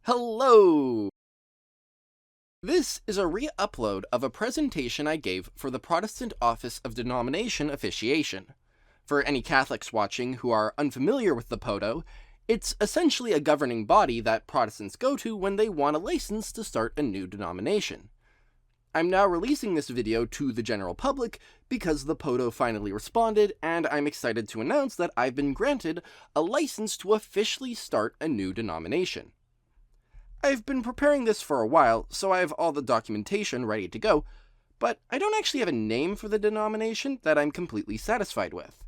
Hello! This is a re-upload of a presentation I gave for the Protestant Office of Denomination Officiation. For any Catholics watching who are unfamiliar with the PODO, it's essentially a governing body that Protestants go to when they want a license to start a new denomination. I'm now releasing this video to the general public because the PODO finally responded, and I'm excited to announce that I've been granted a license to officially start a new denomination. I've been preparing this for a while, so I have all the documentation ready to go, but I don't actually have a name for the denomination that I'm completely satisfied with.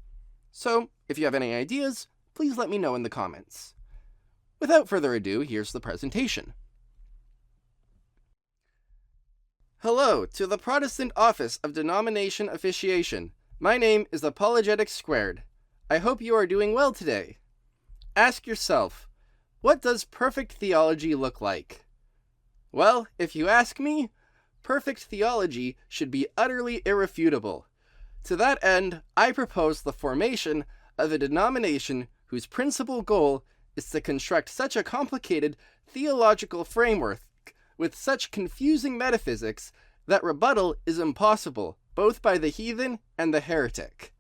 So, if you have any ideas, please let me know in the comments. Without further ado, here's the presentation. Hello to the Protestant Office of Denomination Officiation. My name is Apologetics Squared. I hope you are doing well today. Ask yourself, what does perfect theology look like? Well, if you ask me, perfect theology should be utterly irrefutable. To that end, I propose the formation of a denomination whose principal goal is to construct such a complicated theological framework with such confusing metaphysics that rebuttal is impossible, both by the heathen and the heretic.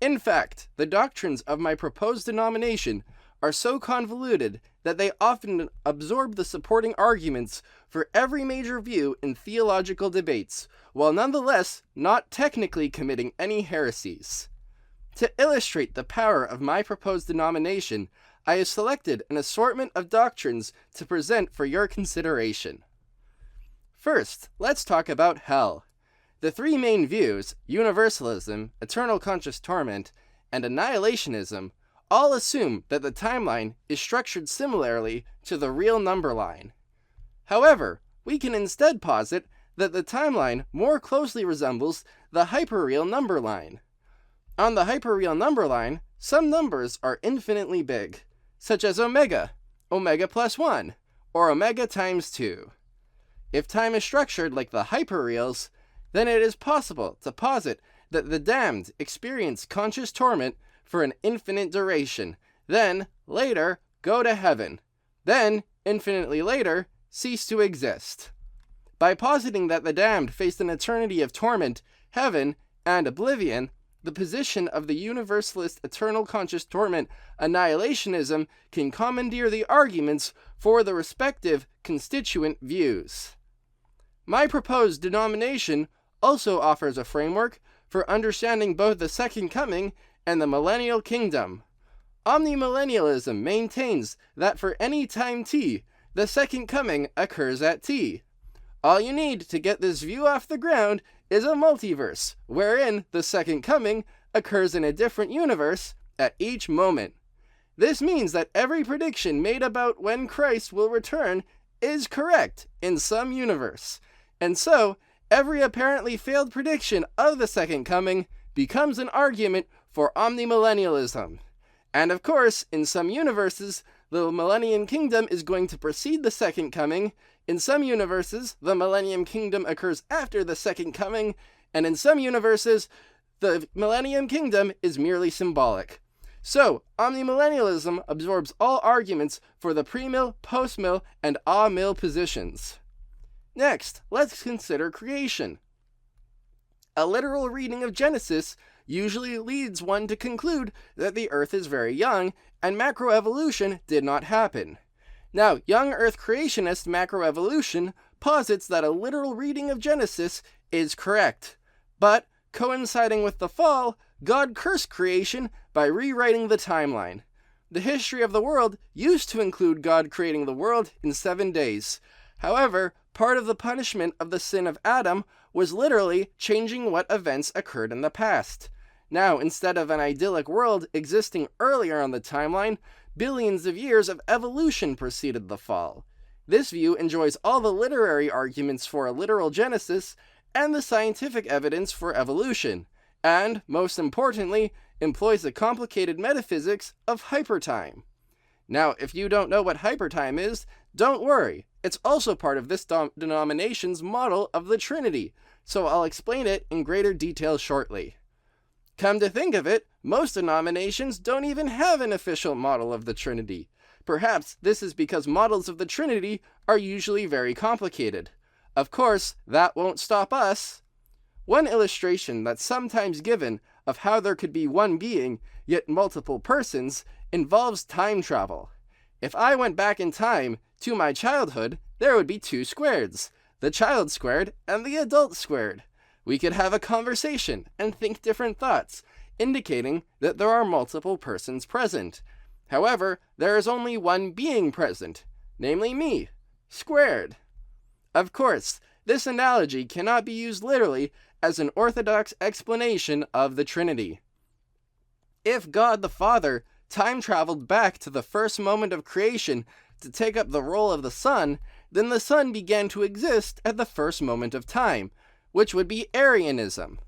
In fact, the doctrines of my proposed denomination are so convoluted that they often absorb the supporting arguments for every major view in theological debates, while nonetheless not technically committing any heresies. To illustrate the power of my proposed denomination, I have selected an assortment of doctrines to present for your consideration. First, let's talk about hell. The three main views, Universalism, Eternal Conscious Torment, and Annihilationism, all assume that the timeline is structured similarly to the real number line. However, we can instead posit that the timeline more closely resembles the hyperreal number line. On the hyperreal number line, some numbers are infinitely big, such as omega, omega plus 1, or omega times 2. If time is structured like the hyperreals, then it is possible to posit that the damned experience conscious torment for an infinite duration, then, later, go to heaven, then, infinitely later, cease to exist. By positing that the damned faced an eternity of torment, heaven, and oblivion, the position of the Universalist Eternal Conscious Torment Annihilationism can commandeer the arguments for the respective constituent views. My proposed denomination also offers a framework for understanding both the Second Coming and the Millennial Kingdom. Omni-Millennialism maintains that for any time t, the Second Coming occurs at t. All you need to get this view off the ground is a multiverse, wherein the Second Coming occurs in a different universe at each moment. This means that every prediction made about when Christ will return is correct in some universe, and so every apparently failed prediction of the Second Coming becomes an argument for Omni-Millennialism. And of course, in some universes, the Millennium Kingdom is going to precede the Second Coming. In some universes, the Millennium Kingdom occurs after the Second Coming, and in some universes, the Millennium Kingdom is merely symbolic. So, Omni-Millennialism absorbs all arguments for the pre-mill, post-mill, and a-mill positions. Next, let's consider creation. A literal reading of Genesis usually leads one to conclude that the Earth is very young, and macroevolution did not happen. Now, young Earth creationist macroevolution posits that a literal reading of Genesis is correct, but, coinciding with the fall, God cursed creation by rewriting the timeline. The history of the world used to include God creating the world in 7 days. However, part of the punishment of the sin of Adam was literally changing what events occurred in the past. Now, instead of an idyllic world existing earlier on the timeline, billions of years of evolution preceded the fall. This view enjoys all the literary arguments for a literal Genesis and the scientific evidence for evolution, and, most importantly, employs the complicated metaphysics of hypertime. Now, if you don't know what hypertime is, don't worry. It's also part of this denomination's model of the Trinity, so I'll explain it in greater detail shortly. Come to think of it, most denominations don't even have an official model of the Trinity. Perhaps this is because models of the Trinity are usually very complicated. Of course, that won't stop us. One illustration that's sometimes given of how there could be one being, yet multiple persons, involves time travel. If I went back in time to my childhood, there would be two squareds, the child squared and the adult squared. We could have a conversation and think different thoughts, indicating that there are multiple persons present. However, there is only one being present, namely me, squared. Of course, this analogy cannot be used literally as an orthodox explanation of the Trinity. If God the Father time traveled back to the first moment of creation to take up the role of the Son, then the Son began to exist at the first moment of time, which would be Arianism.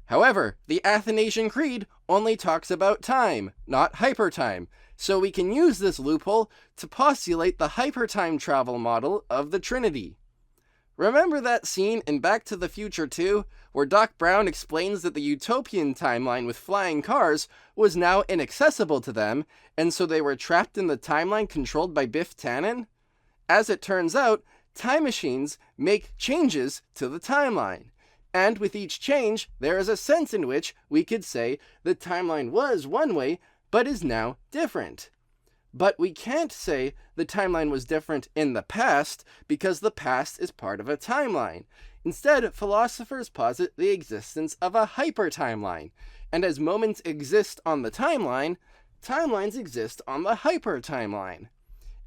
However, the Athanasian Creed only talks about time, not hypertime, so we can use this loophole to postulate the hypertime travel model of the Trinity. Remember that scene in Back to the Future 2, where Doc Brown explains that the utopian timeline with flying cars was now inaccessible to them, and so they were trapped in the timeline controlled by Biff Tannen? As it turns out, time machines make changes to the timeline. And with each change, there is a sense in which we could say the timeline was one way, but is now different. But we can't say the timeline was different in the past, because the past is part of a timeline. Instead, philosophers posit the existence of a hypertimeline, and as moments exist on the timeline, timelines exist on the hypertimeline.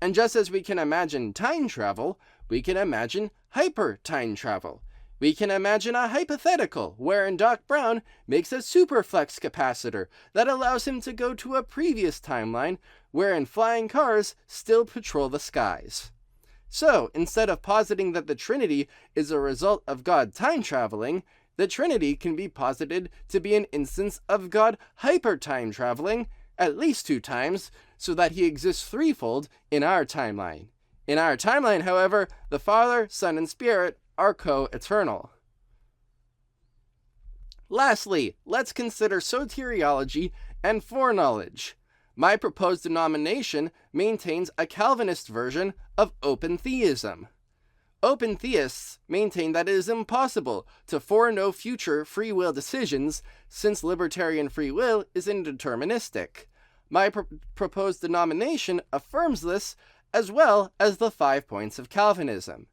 And just as we can imagine time travel, we can imagine hypertime travel. We can imagine a hypothetical wherein Doc Brown makes a superflex capacitor that allows him to go to a previous timeline wherein flying cars still patrol the skies. So, instead of positing that the Trinity is a result of God time traveling, the Trinity can be posited to be an instance of God hypertime traveling at least 2 times, so that he exists threefold in our timeline. In our timeline, however, the Father, Son, and Spirit are co-eternal. Lastly, let's consider soteriology and foreknowledge. My proposed denomination maintains a Calvinist version of open theism. Open theists maintain that it is impossible to foreknow future free will decisions, since libertarian free will is indeterministic. My proposed denomination affirms this, as well as the 5 points of Calvinism.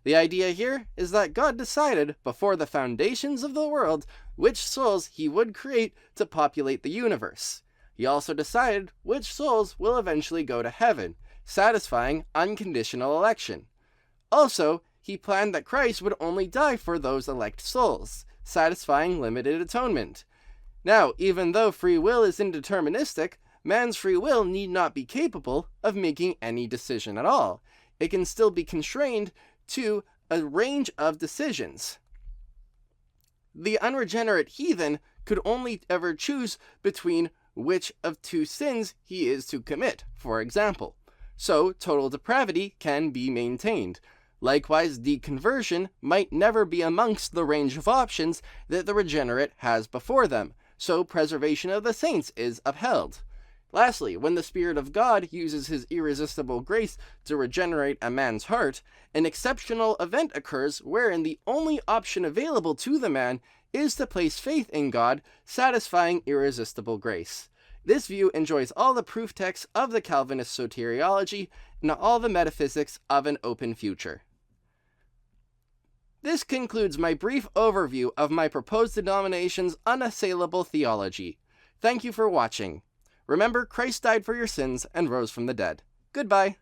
The idea here is that God decided before the foundations of the world which souls he would create to populate the universe. He also decided which souls will eventually go to heaven, satisfying unconditional election. Also, he planned that Christ would only die for those elect souls, satisfying limited atonement. Now, even though free will is indeterministic, man's free will need not be capable of making any decision at all. It can still be constrained to a range of decisions. The unregenerate heathen could only ever choose between which of 2 sins he is to commit, for example. So total depravity can be maintained. Likewise, deconversion might never be amongst the range of options that the regenerate has before them, so preservation of the saints is upheld. Lastly, when the Spirit of God uses his irresistible grace to regenerate a man's heart, an exceptional event occurs wherein the only option available to the man is to place faith in God, satisfying irresistible grace. This view enjoys all the proof texts of the Calvinist soteriology and all the metaphysics of an open future. This concludes my brief overview of my proposed denomination's unassailable theology. Thank you for watching. Remember, Christ died for your sins and rose from the dead. Goodbye.